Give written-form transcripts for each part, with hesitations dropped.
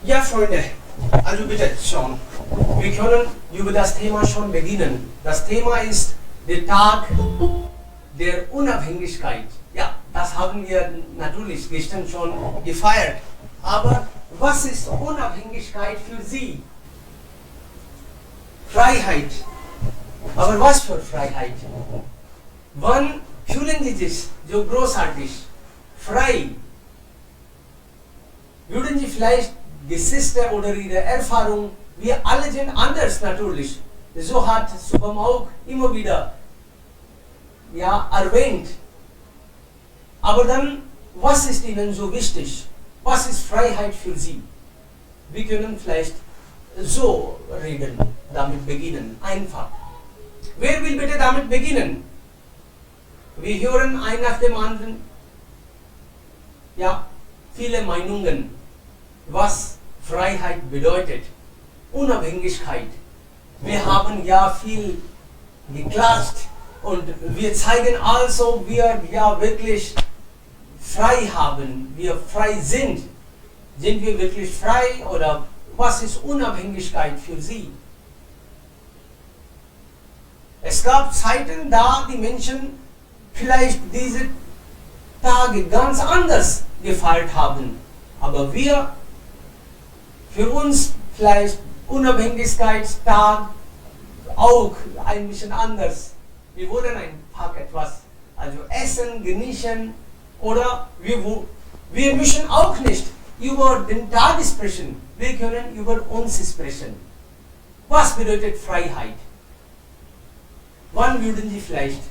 Ja, Freunde, also bitte schon. Wir können über das Thema schon beginnen. Das Thema ist der Tag der Unabhängigkeit. Ja, das haben wir natürlich gestern schon gefeiert. Aber was ist Unabhängigkeit für Sie? Freiheit. Aber was für Freiheit? Wann fühlen Sie sich so großartig, frei? Würden Sie vielleicht Geschichte oder Ihre Erfahrung, wir alle sind anders natürlich. So hat Subham auch immer wieder erwähnt. Aber dann, was ist Ihnen so wichtig? Was ist Freiheit für Sie? Wir können vielleicht so reden, damit beginnen, einfach. Wer will bitte damit beginnen? Wir hören ein nach dem anderen, viele Meinungen, was Freiheit bedeutet, Unabhängigkeit. Wir haben ja viel geklatscht und wir zeigen also, wir wirklich frei haben, wir frei sind. Sind wir wirklich frei oder was ist Unabhängigkeit für Sie? Es gab Zeiten, da die Menschen vielleicht diese Tage ganz anders gefeiert haben. Aber wir, für uns vielleicht Unabhängigkeitstag auch ein bisschen anders. Wir wollen einfach etwas, also essen, genießen oder wir müssen auch nicht über den Tag sprechen. Wir können über uns sprechen. Was bedeutet Freiheit? Wann würden Sie vielleicht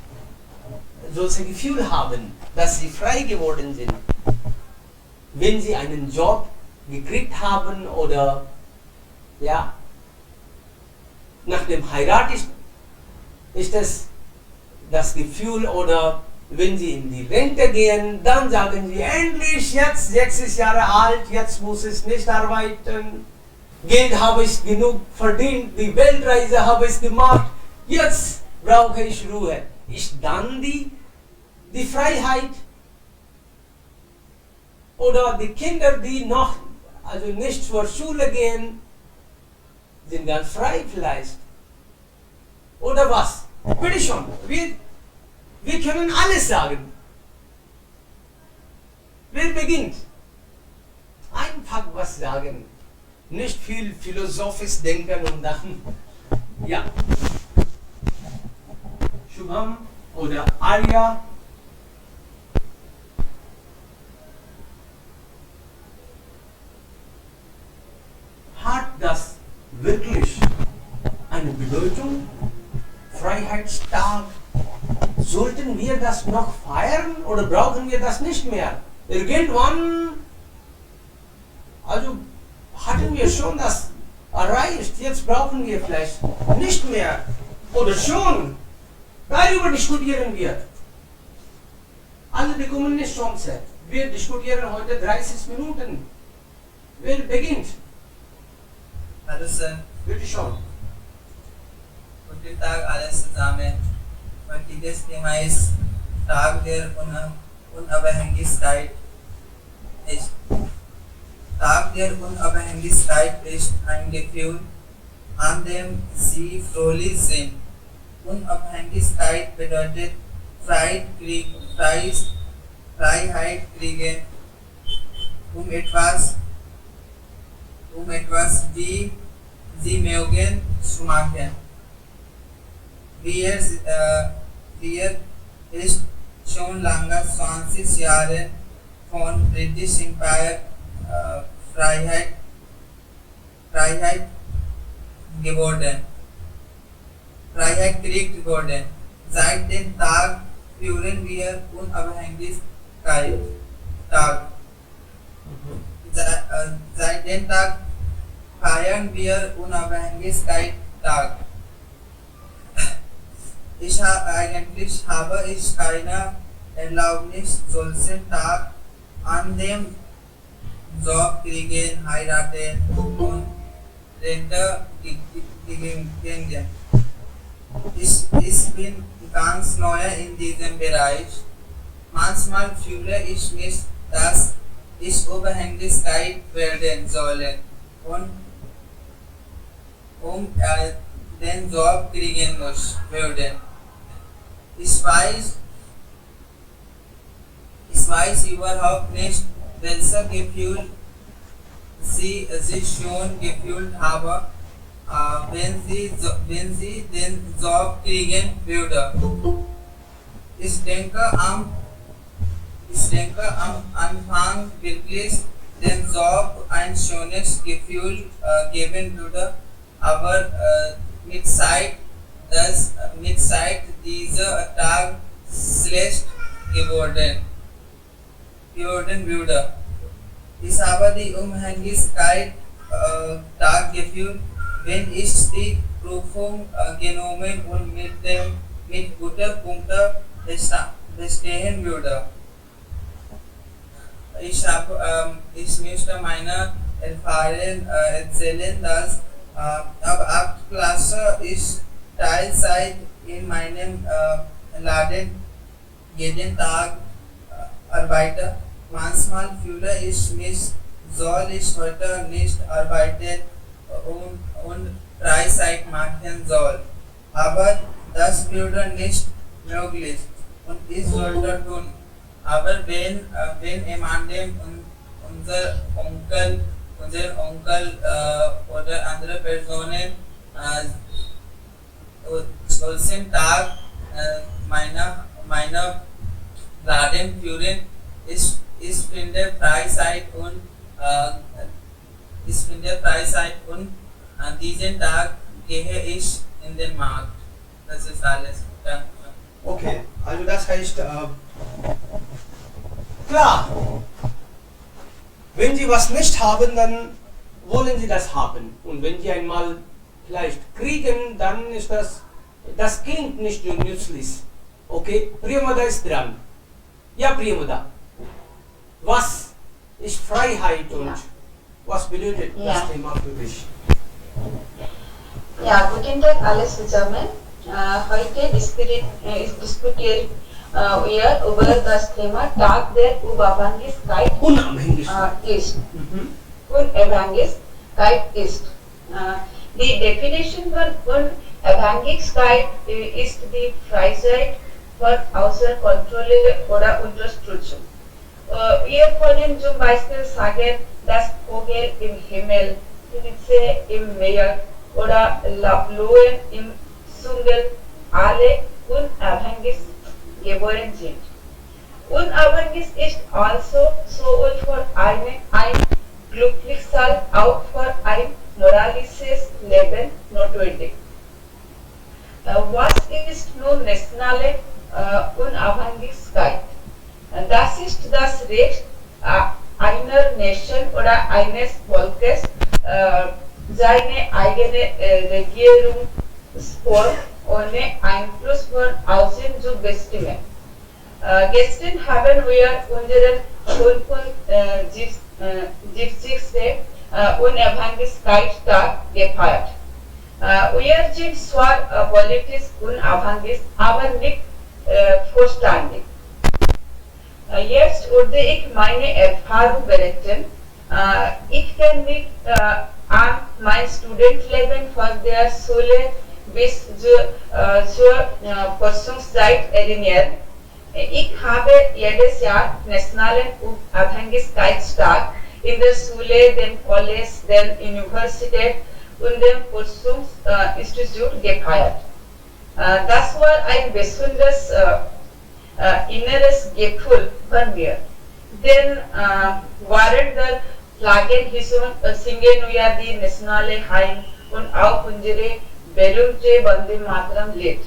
solche Gefühle haben, dass Sie frei geworden sind? Wenn Sie einen Job gekriegt haben oder nach dem Heirat ist es das Gefühl, oder wenn Sie in die Rente gehen, dann sagen Sie endlich, jetzt 60 Jahre alt, jetzt muss ich nicht arbeiten, Geld habe ich genug verdient, die Weltreise habe ich gemacht, jetzt brauche ich Ruhe. Ist dann die Freiheit? Oder die Kinder, die noch nicht zur Schule gehen, sind dann frei vielleicht? Oder was? Bitte schon, wir können alles sagen. Wer beginnt? Einfach was sagen. Nicht viel philosophisch denken und dann, Shubham oder Arya. Hat das wirklich eine Bedeutung? Freiheitstag? Sollten wir das noch feiern oder brauchen wir das nicht mehr? Irgendwann, hatten wir schon das erreicht, jetzt brauchen wir vielleicht nicht mehr. Oder schon. Darüber diskutieren wir. Alle bekommen eine Chance. Wir diskutieren heute 30 Minuten. Wer beginnt? Hallo Sir. Bitte schon. Guten Tag alle zusammen. Heutiges Thema ist Tag der Unabhängigkeit. Tag der Unabhängigkeit ist ein Gefühl, an dem Sie fröhlich sind. Unabhängigkeit bedeutet Freiheit kriegen, um etwas wie Sie mögen zu machen. Wir ist schon lange 20 Jahre von British Empire Freiheit gekriegt worden. Seit dem Tag führen wir Unabhängigkeit Tag. Seit dem Tag feiern wir Unabhängigkeit Tag. Eigentlich habe ich keine Erlaubnis, solchen Tag an dem Job kriegen, heiraten und Rente gehen. Ich bin ganz neu in diesem Bereich. Manchmal fühle ich mich, dass ich Unabhängigkeit werden soll. und den Job kriegen muss würden. Ich weiß überhaupt nicht, welches Gefühl sie schon gefühlt haben, wenn sie den Job kriegen würde. Ich denke am Anfang wirklich den Job ein schönes Gefühl geben würde, aber mit Zeit dieser Tag schlecht geworden würde. Ich habe die Unabhängigkeit Tag gefühlt, wenn ich die Prüfung genommen und mit guter Punkte bestehen würde. Ich möchte meine Erfahrung erzählen, dass ab 8. Klasse ich Teilzeit in meinem Laden jeden Tag arbeite. Manchmal fühle ich mich, soll ich heute nicht arbeiten und Freizeit machen soll. Aber das würde nicht möglich und ich sollte tun. Aber wenn jemandem unser Onkel oder andere Personen solchen Tag meine Laden führen, ich finde Freizeit und an diesem Tag gehe ich in den Markt. Das ist alles. Danke. Okay, also das heißt, klar, wenn Sie was nicht haben, dann wollen Sie das haben. Und wenn Sie einmal vielleicht kriegen, dann ist das klingt nicht nützlich. Okay, Priyamada ist dran. Ja, Priyamada, was ist Freiheit und was bedeutet das Thema für dich? Ja, guten Tag alle zusammen. Heute diskutieren wir über das Thema Tag der Unabhängigkeit ist. Unabhängigkeit ist. Die Definition von Unabhängigkeit ist die Freiheit von außer Kontrolle oder Unterstützung. Wir können zum Beispiel sagen, dass Vogel im Himmel, Pilze im Meer oder Löwen im Dschungel alle unabhängig geboren sind. Unabhängig ist also sowohl für ein glückliches als auch für ein moralisches Leben notwendig. Was ist nun nationale Unabhängigkeit? Das ist das Recht einer Nation oder eines Volkes, seine eigene Regierungsform ohne Einfluss von außen zu bestimmen. Gestern haben wir unseren 75. Unabhängigkeitstag gefeiert. Wir sind zwar politisch unabhängig, aber nicht vollständig. Jetzt würde ich meine Erfahrung berichten. Ich kann mich an mein Studentenleben von der Schule bis zur Forschungszeit erinnern. Ich habe jedes Jahr Nationalen Unabhängigkeitstag in der Schule, dem College, der Universität und dem Forschungsinstitut gefeiert. Das war ein besonderes inneres Gefühl von mir. Denn während der Flaggenhissung singen wir die nationale Hymn und auch unsere berühmte Vande Mataram Lied.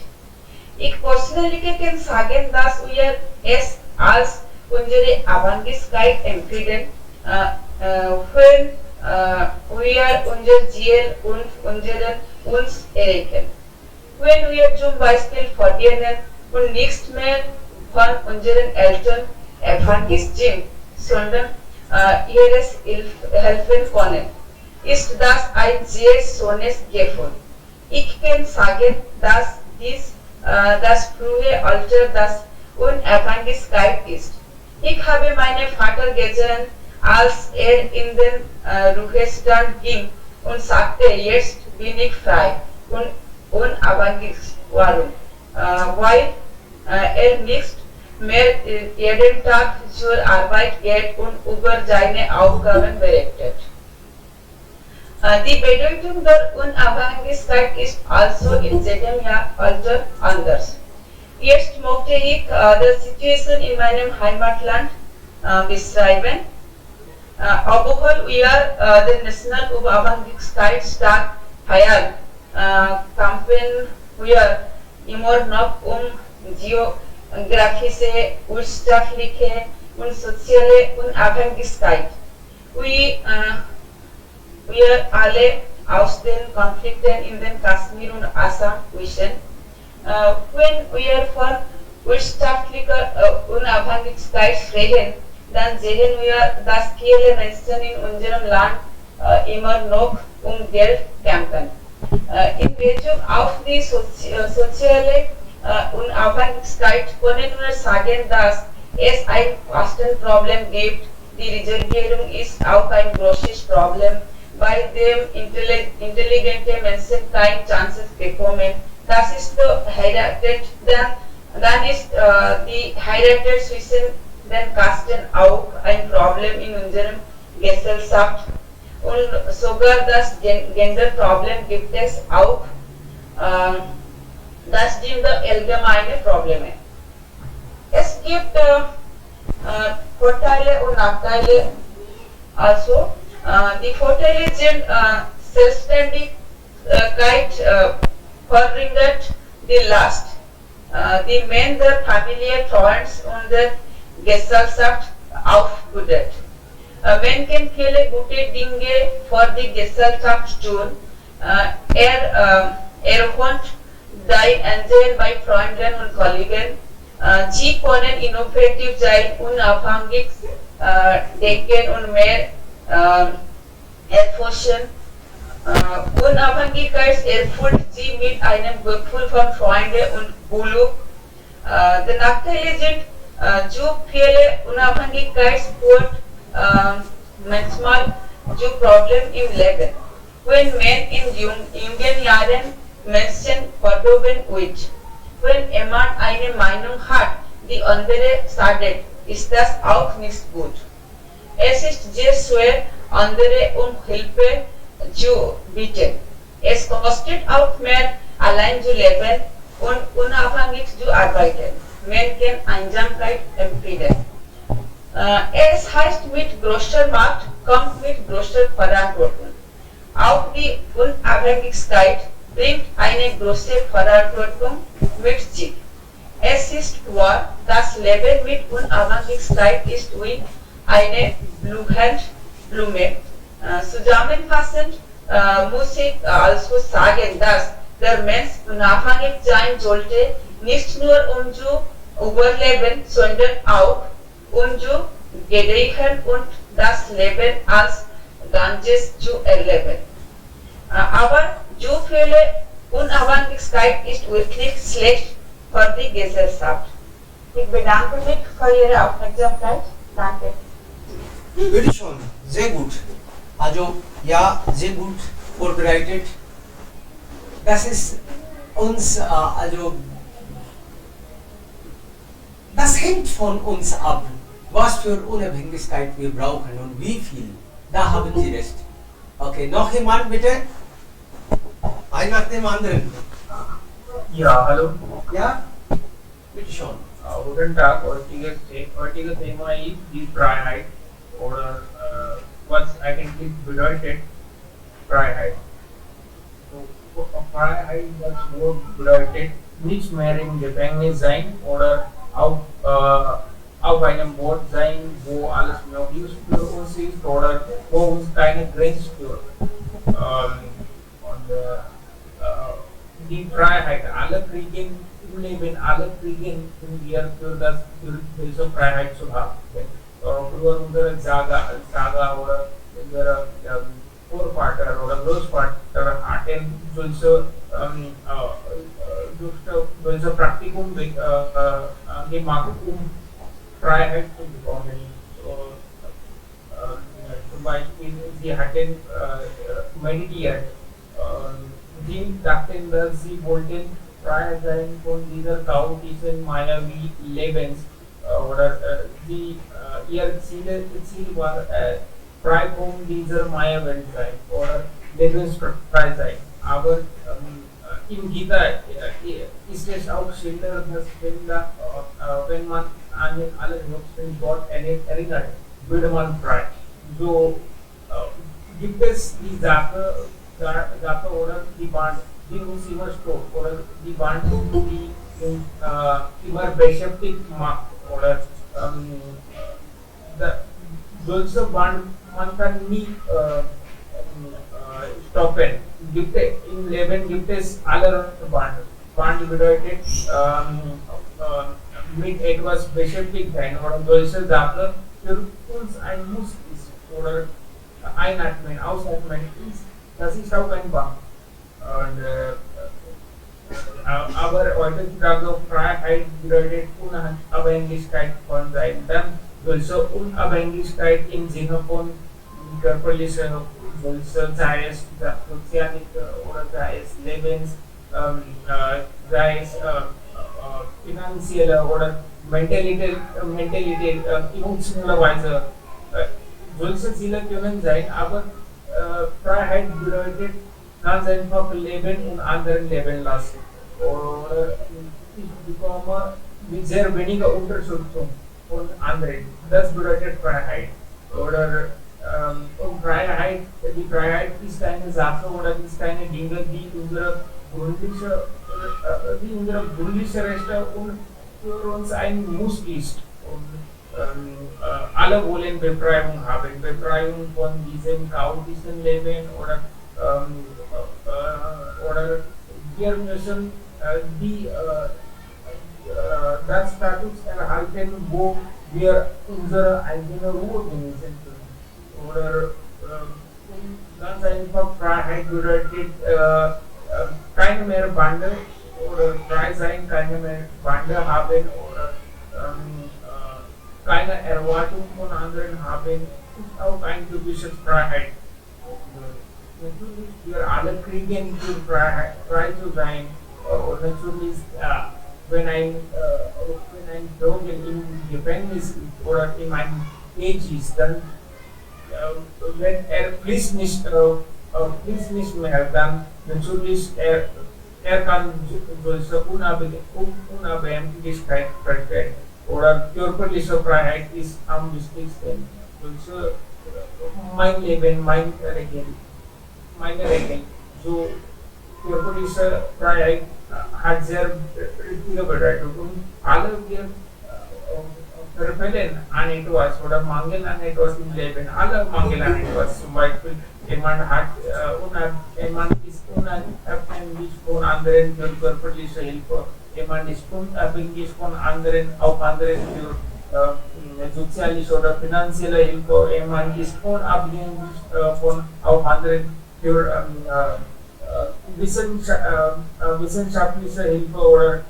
Ich persönlich kann sagen, dass wir es als unsere Abhängigkeit empfinden, wenn wir unser Ziel und uns erreichen. Wenn wir zum Beispiel verdienen und nichts mehr von unseren Eltern abhängig sind, sondern ihres helfen können, ist das ein sehr schönes Gefühl. Ich kann sagen, dass dies das frühe Alter das Unabhängigkeit ist. Ich habe meinen Vater gesehen, als in den Ruhestand ging und sagte, jetzt bin ich frei und unabhängig warum? Weil nicht mehr jeden Tag zur Arbeit geht und über seine Aufgaben berichtet. Die Bedeutung der Unabhängigkeit ist also in jedem Alter anders. Jetzt möchte ich die Situation in meinem Heimatland beschreiben. Obwohl wir den National Unabhängigkeitstag feiern, kämpfen wir immer noch geografische, wirtschaftliche und soziale Unabhängigkeit. Wir alle aus den Konflikten in den Kashmir und Assam wissen, wenn wir von wirtschaftlicher Unabhängigkeit sprechen, dann sehen wir, dass viele Menschen in unserem Land immer noch Geld kämpfen. In Bezug auf die soziale Unabhängigkeit können wir sagen, dass es ein Kostenproblem gibt. Die Regierung ist auch ein großes Problem, bei dem intelligente Menschen keine Chances bekommen. Das ist heiratet, dann ist die Heirat zwischen den Kasten auch ein Problem in unserer Gesellschaft. Und sogar das Genderproblem gibt es auch. Das sind allgemeine Probleme. Es gibt Vorteile und Nachteile. Also, die Vorteile sind Selbstständigkeit verringert die Last. Die Männer der Familie, Freundes und der Gesellschaft aufbüdet. Man kann viele gute Dinge für die Gesellschaft tun. Erhöht dein Ansehen bei Freunden und Kollegen. Sie können innovativ sein, unabhängig denken und mehr erforschen. Unabhängigkeit erfüllt sie mit einem Gefühl von Freude und Glück. Die Nachteile sind, zu viele Unabhängigkeit führt manchmal zu Problemen im Leben. Wenn man in jungen Jahren Menschen verdorben wird, wenn jemand eine Meinung hat, die andere schadet, ist das auch nicht gut. Es ist sehr schwer, andere Hilfe zu bitten. Es kostet auch mehr, allein zu leben und unabhängig zu arbeiten. Man kann Einsamkeit empfinden. Es heißt, mit großer Macht kommt mit großer Verantwortung. Auch die Unabhängigkeit bringt eine große Verantwortung mit sich. Es ist wahr, das Leben mit Unabhängigkeit ist wie eine Blume. Zusammenfassend muss ich also sagen, dass der Mensch unabhängig sein sollte, nicht nur zu überleben, sondern auch zu gedeihen und das Leben als Ganzes zu erleben. Aber zu viele Unabhängigkeit ist wirklich schlecht für die Gesellschaft. Ich bedanke mich für Ihre Aufmerksamkeit. Danke. Bitte schon, sehr gut. Also, ja, sehr gut vorbereitet. Das ist uns, das hängt von uns ab, was für Unabhängigkeit wir brauchen und wie viel. Da haben Sie recht. Okay, noch jemand bitte? Ein nach dem anderen. Ja, hallo. Ja? Bitte schon. Guten Tag, heutige Thema ist die Freiheit oder was eigentlich bedeutet Freiheit. So, Freiheit, das Wort bedeutet nicht mehr im Gefängnis sein oder auf einem Boot sein, wo alles möglich für uns ist oder wo uns keine Grenze führt. Die Freiheit, alle kriegen im Leben, alle kriegen wir für diese Freiheit zu haben. Früher unsere Saga oder unsere Vorvater oder Großvater hatten solche Praktikum gemacht, Freiheit zu bekommen. So, sie hatten meditiert. Sie dachten, dass sie wollten frei sein von dieser chaotischen Mayavi Lebens oder ihr Ziel war frei von dieser Maya-Welt sein oder lebensfrei sein. Aber in Gita ist es auch schilder, dass wenn man an den allerhöchsten Gott erinnert, wird man frei. So gibt es die Sache oder die Band, die uns immer stört oder die Band, die immer beschäftigt macht oder solche Band man kann nie stoppen. Im Leben gibt es alle Band. Band bedeutet mit etwas beschäftigt sein oder solche Sache für uns ein Muss ist oder einatmen, ausatmen ist, das ist auch ein Band. Und, aber heutzutage Freiheit bedeutet Unabhängigkeit von sein. Dann solche Unabhängigkeit im Sinne von körperlicher, sei es soziale oder sei es Lebens, sei es finanzielle oder Mentalität, emotionale Weise. Solche Ziele können sein, aber Freiheit bedeutet ganz einfach leben und anderen leben lassen. Oder ich bekomme mit sehr weniger Unterstützung von anderen. Das bedeutet Freiheit. Oder und die Freiheit ist eine Sache oder ist eine Dinge, die unsere grundliche Rechte und für uns ein Muss ist. Und alle wollen Befreiung haben, Befreiung von diesem chaotischen Leben oder wir müssen das Status erhalten, wo wir unsere eigene Ruhe genießen können. Oder ganz einfach Freiheit bedeutet keine mehr Bande oder frei sein, keine mehr Bande haben oder keine Erwartung von anderen haben, ist auch ein typisches Freiheit. Natürlich, wir alle kriegen die Freiheit, frei zu sein. Und natürlich, wenn ein Drogen im Gefängnis ist oder in einem Cage ist, dann wenn fließt nicht mehr, dann natürlich er kann solche Unabhängigkeit verstehen. Oder körperliche Freiheit ist am wichtigsten. Solche, mein Leben, meine Regeln. So körperliche Freiheit hat sehr richtige Bedeutung. Und alle wir verfällen an etwas oder mangeln an etwas im Leben. Alle mangeln an etwas. Zum Beispiel, jemand ist unabhängig von anderen für körperliche Hilfe. Jemand ist unabhängig von anderen, auf anderen für soziale oder finanzielle Hilfe. Jemand ist unabhängig von auf anderen für wissenschaftliche Hilfe oder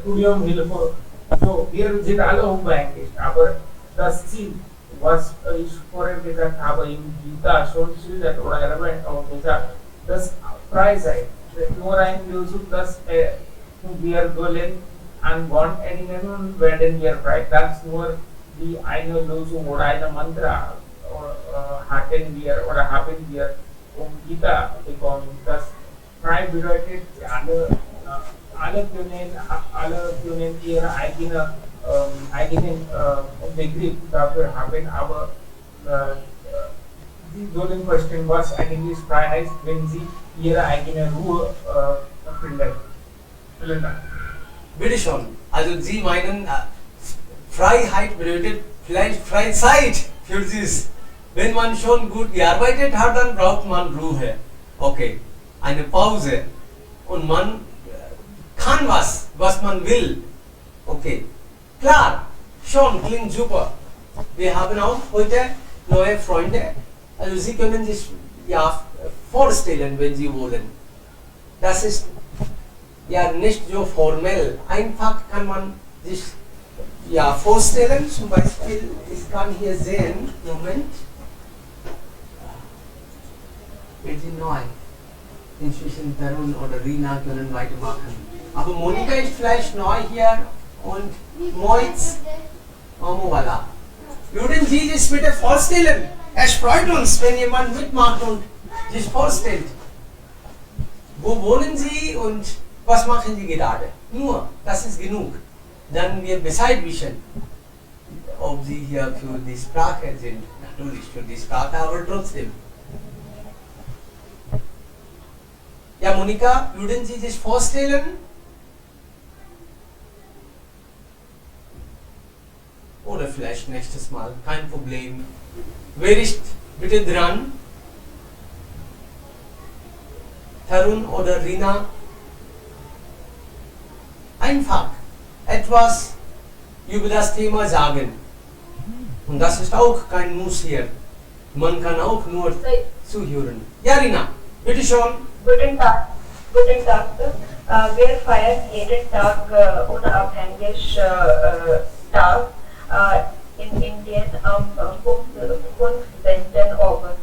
Studiumhilfe. So, wir sind alle unabhängig, aber das Ziel, was ich vorher gesagt habe, im Gita schon schildert oder erwähnt auch gesagt, das frei sein. Nur ein Lösung, dass wir wollen an Gott erinnern, werden wir frei. Das nur die eine Lösung oder eine Mantra hatten wir oder haben wir Gita bekommen. Das frei bedeutet, alle können ihre eigenen Begriff dafür haben, aber sie sollen verstehen, was eigentlich frei heißt, wenn sie ihre eigene Ruhe finden. Bitte schon. Also Sie meinen, Freiheit bedeutet vielleicht Freizeit für Sie. Wenn man schon gut gearbeitet hat, dann braucht man Ruhe. Okay, eine Pause. Und man kann was man will. Okay, klar, schon, klingt super. Wir haben auch heute neue Freunde. Also Sie können sich ja vorstellen, wenn Sie wollen. Das ist ja nicht so formell. Einfach kann man sich Ja, vorstellen, zum Beispiel, ich kann hier sehen, Moment, wir sind neu. Inzwischen Tarun oder Rina können weitermachen. Aber Monika ist vielleicht neu hier und Moitz, Mamowala. Würden Sie sich bitte vorstellen? Es freut uns, wenn jemand mitmacht und sich vorstellt. Wo wohnen Sie und was machen Sie gerade? Nur, das ist genug. Dann wir Bescheid wissen, ob Sie hier für die Sprache sind. Natürlich für die Sprache, aber trotzdem. Ja, Monika, würden Sie sich vorstellen? Oder vielleicht nächstes Mal, kein Problem. Wer ist bitte dran? Tarun oder Rina? Einfach etwas über das Thema sagen. Und das ist auch kein Muss hier. Man kann auch nur zuhören. Ja, Rina, bitte schon. Guten Tag. Guten Tag. Wir feiern jeden Tag unabhängig Tag in Indien am 15. August.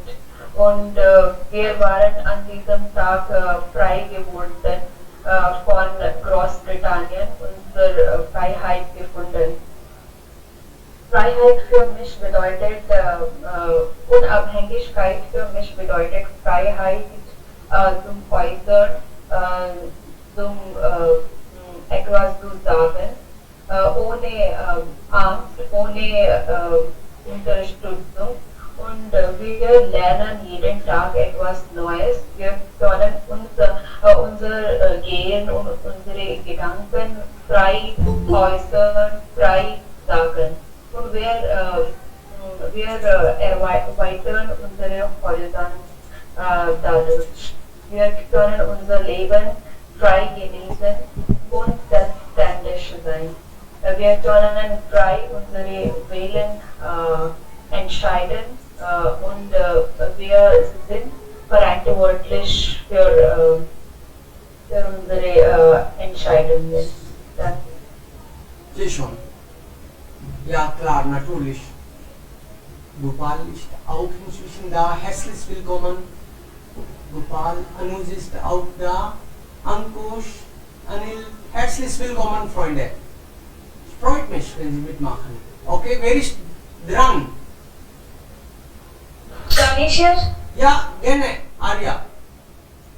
Und wir waren an diesem Tag frei geworden von Großbritannien, unsere Freiheit gefunden. Freiheit für mich bedeutet, Unabhängigkeit für mich bedeutet Freiheit zum Äußern, zum etwas zu sagen, ohne Angst, ohne Unterstützung. Und wir lernen jeden Tag etwas Neues. Wir können unser Gehen und unsere Gedanken frei äußern, frei sagen. Und wir erweitern unsere Horizont dadurch. Wir können unser Leben frei genießen und selbstständig sein. Wir können frei unsere Wählen entscheiden und wir sind verantwortlich für unsere Entscheidungen. Danke. Sehr schon. Ja klar, natürlich. Gopal ist auch inzwischen da. Herzlich willkommen. Gopal, Anuj ist auch da. Ankush, Anil, herzlich willkommen, Freunde. Freut mich, wenn Sie mitmachen. Okay, wer ist dran? Tanisha? Ja, gerne, Arya.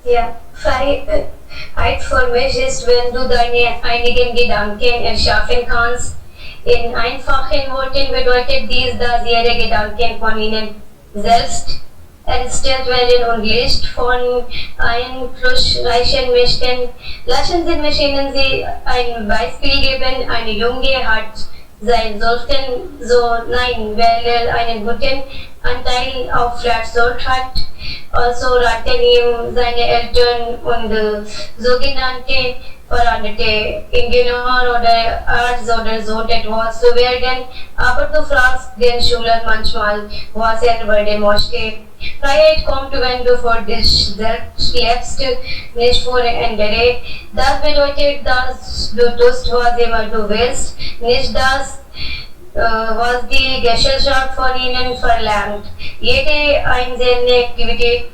Ja, Freiheit für mich ist, wenn du deine einigen Gedanken erschaffen kannst. In einfachen Worten bedeutet dies, dass ihre Gedanken von ihnen selbst erstellt werden und nicht von einflussreichen Menschen. Lassen Sie mich Ihnen ein Beispiel geben. Eine Junge hat sein sollten so nein, weil er einen guten Anteil auf Flatsorte hat. Also raten ihm seine Eltern und sogenannte veranderte Ingenieur oder Arzt oder so etwas zu werden. Aber du fragst den Schüler manchmal, was werden möchte. Freiheit kommt, wenn du für dich selbst lebst, nicht für andere. Das bedeutet, dass du tust, was immer du willst, nicht das, was die Gesellschaft von ihnen verlangt. Jede einzelne Aktivität,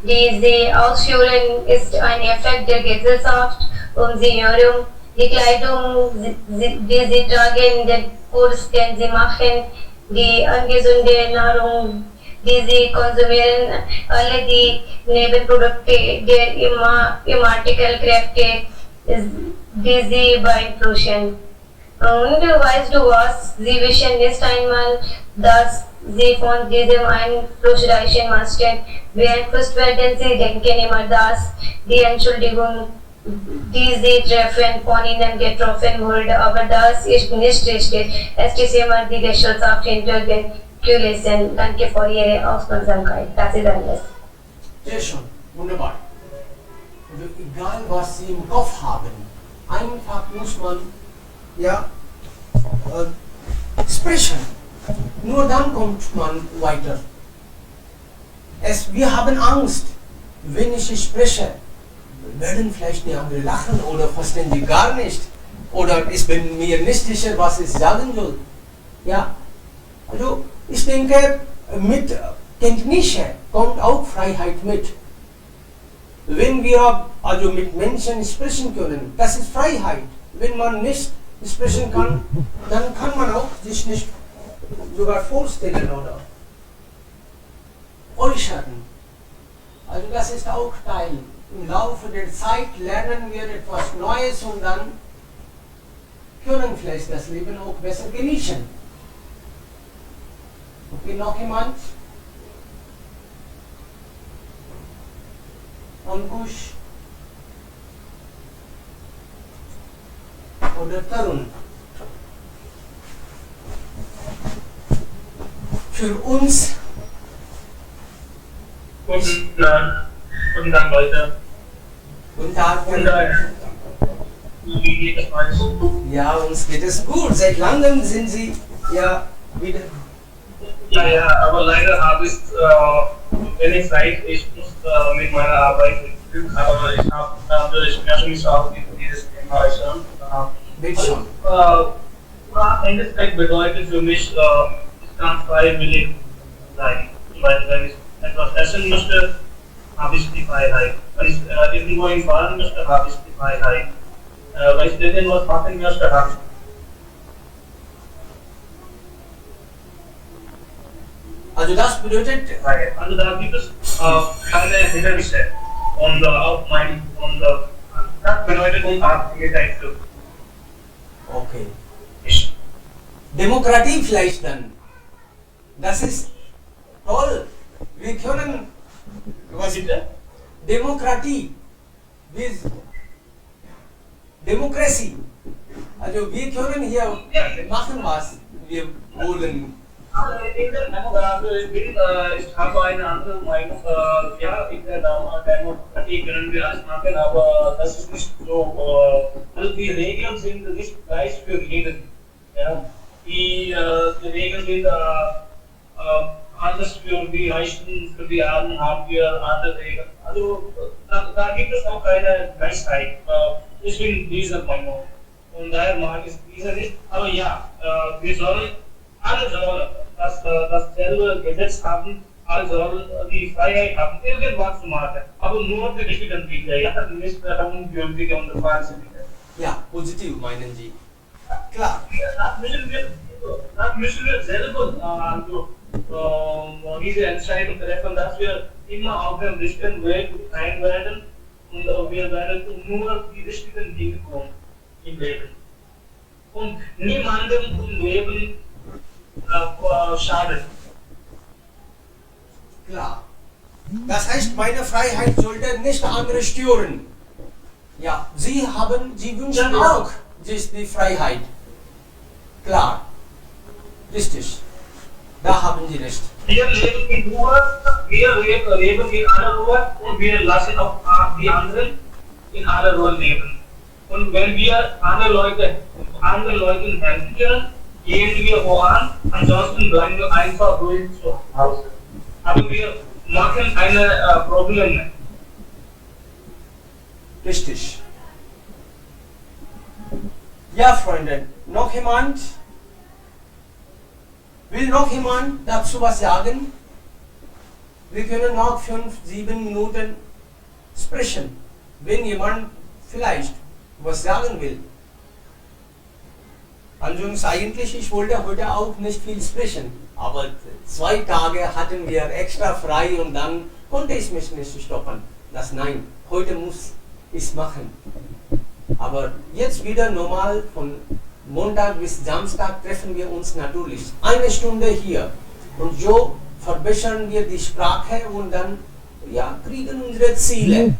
die sie ausführen, ist ein Effekt der Gesellschaft um sie herum. Die Kleidung, die sie tragen, den Kurs, den sie machen, die ungesunde Nahrung, die sie konsumieren, alle die Nebenprodukte der im Artikel Kräfte, die sie beeinflussen. Und weißt du was, sie wissen nicht einmal, dass sie von diesem einflussreichen Masten beeinflusst werden. Sie denken immer, dass die Entschuldigung, die sie treffen, von ihnen getroffen wurde, aber das ist nicht richtig. Es ist immer die Gesellschaft hinter den Kulissen. Danke für Ihre Aufmerksamkeit. Das ist alles. Sehr schön, wunderbar. Also egal was Sie im Kopf haben, einfach muss man sprechen. Nur dann kommt man weiter. Wir haben Angst, wenn ich spreche, werden vielleicht die anderen lachen oder verstehen die gar nicht. Oder ich bin mir nicht sicher, was ich sagen soll. Ja, also ich denke, mit Kenntnisse kommt auch Freiheit mit. Wenn wir also mit Menschen sprechen können, das ist Freiheit. Wenn man nicht sprechen kann, dann kann man auch sich nicht sogar vorstellen oder äußern. Also das ist auch Teil. Im Laufe der Zeit lernen wir etwas Neues und dann können vielleicht das Leben auch besser genießen. Okay, noch jemand? Ankush oder Tarun? Für uns. Guten Tag, Leute. Guten Tag. Wie geht es euch? Ja, uns geht es gut. Seit langem sind Sie ja wieder. Ja, aber leider habe ich wenig Zeit. Ich muss mit meiner Arbeit hinzufügen, aber ich möchte mich auch in dieses Thema äußern. Bitte schon. Endeffekt bedeutet für mich, ich kann freiwillig sein. Weil wenn ich etwas essen möchte, habe ich die Freiheit. Wenn ich irgendwo hinfahren möchte, habe ich die Freiheit. Wenn ich irgendwas machen möchte, habe ich Also das bedeutet, die Freiheit. Also da gibt es keine Hindernisse. Und auch das bedeutet Unabhängigkeit für okay. mich. Demokratie vielleicht dann. Das ist toll. Wir können, Was bitte? Demokratie, Demokratie. Also wir können hier machen, was wir wollen. Ich habe eine andere Meinung. Ja, in der Demokratie können wir alles machen, aber das ist nicht so. Also die Regeln sind nicht gleich für jeden. Ja. Die Regeln sind anders für die Reichen, für die Armen haben wir andere Regeln. Also da gibt es auch keine Gleichheit. Ich bin dieser Meinung. Und daher mag ich diese nicht. Aber ja, alle sollen dasselbe Gesetz haben, alle sollen die Freiheit haben, irgendwas zu machen. Aber nur die richtigen Dinge, ja, nicht ungültige und Wahnsinnige. Ja, positiv meinen Sie. Klar. Das müssen wir selber diese Entscheidung treffen, dass wir immer auf dem richtigen Weg sein werden und wir werden nur die richtigen Dinge tun im Leben. Und niemandem im Leben schaden. Klar. Das heißt, meine Freiheit sollte nicht andere stören. Ja, Sie wünschen Genau. auch die Freiheit. Klar. Richtig. Da haben Sie recht. Wir leben in Ruhe, wir leben in aller Ruhe und wir lassen auch die anderen in aller Ruhe leben. Und wenn wir anderen Leuten helfen können, gehen wir voran, ansonsten bleiben wir einfach ruhig zu Hause. Aber wir machen keine Probleme. Richtig. Ja, Freunde, noch jemand? Will noch jemand dazu was sagen? Wir können noch 5-7 Minuten sprechen, wenn jemand vielleicht was sagen will. Ansonsten eigentlich, ich wollte heute auch nicht viel sprechen, aber 2 Tage hatten wir extra frei und dann konnte ich mich nicht stoppen. Nein, heute muss ich es machen. Aber jetzt wieder normal von Montag bis Samstag treffen wir uns natürlich 1 Stunde hier und so verbessern wir die Sprache und dann kriegen unsere Ziele.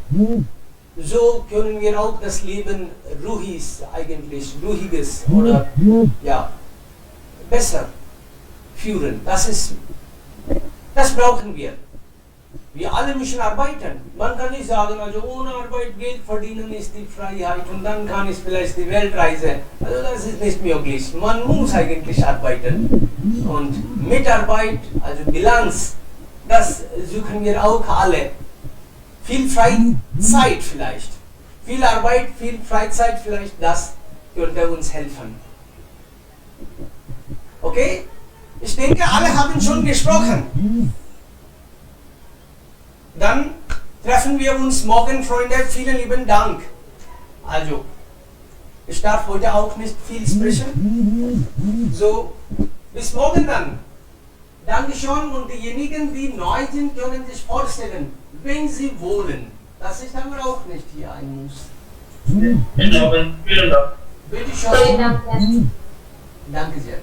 So können wir auch das Leben ruhiges oder besser führen. Das brauchen wir. Wir alle müssen arbeiten. Man kann nicht sagen, also ohne Arbeit Geld verdienen ist die Freiheit und dann kann ich vielleicht die Weltreise. Also das ist nicht möglich. Man muss eigentlich arbeiten. Und Mitarbeit, also Bilanz, das suchen wir auch alle. Viel Freizeit vielleicht. Viel Arbeit, viel Freizeit vielleicht, das könnte uns helfen. Okay? Ich denke, alle haben schon gesprochen. Dann treffen wir uns morgen, Freunde. Vielen lieben Dank. Also, ich darf heute auch nicht viel sprechen. So, bis morgen dann. Dankeschön und diejenigen, die neu sind, können sich vorstellen, wenn sie wollen. Das ist aber auch nicht hier ein Muss. Vielen Dank. Bitte schön. Vielen Dank. Danke sehr.